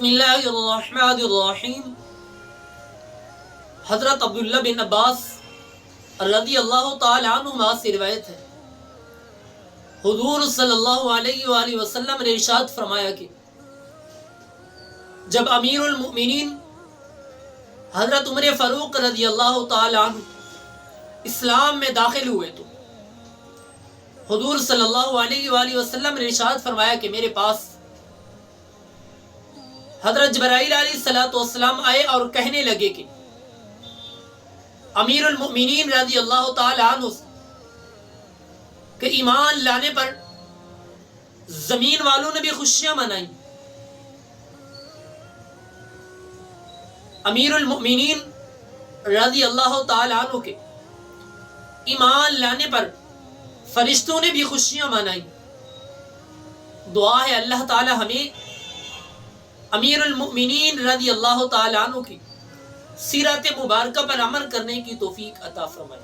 بسم اللہ الرحمن الرحیم۔ حضرت عبداللہ بن عباس رضی اللہ تعالی عنہما سے روایت ہے، حضور صلی اللہ علیہ وآلہ وسلم نے ارشاد فرمایا کہ جب امیر المؤمنین حضرت عمر فاروق رضی اللہ تعالی عنہ اسلام میں داخل ہوئے تو حضور صلی اللہ علیہ وآلہ وسلم نے ارشاد فرمایا کہ میرے پاس حضرت جبرائیل علیہ السلام آئے اور کہنے لگے کہ امیر المؤمنین رضی اللہ تعالی عنہ کہ ایمان لانے پر زمین والوں نے بھی خوشیاں منائیں، امیر المؤمنین رضی اللہ تعالی عنہ کے ایمان لانے پر فرشتوں نے بھی خوشیاں منائیں۔ دعا ہے اللہ تعالی ہمیں امیر المؤمنین رضی اللہ تعالی عنہ کی سیرت مبارکہ پر عمل کرنے کی توفیق عطا فرمائے۔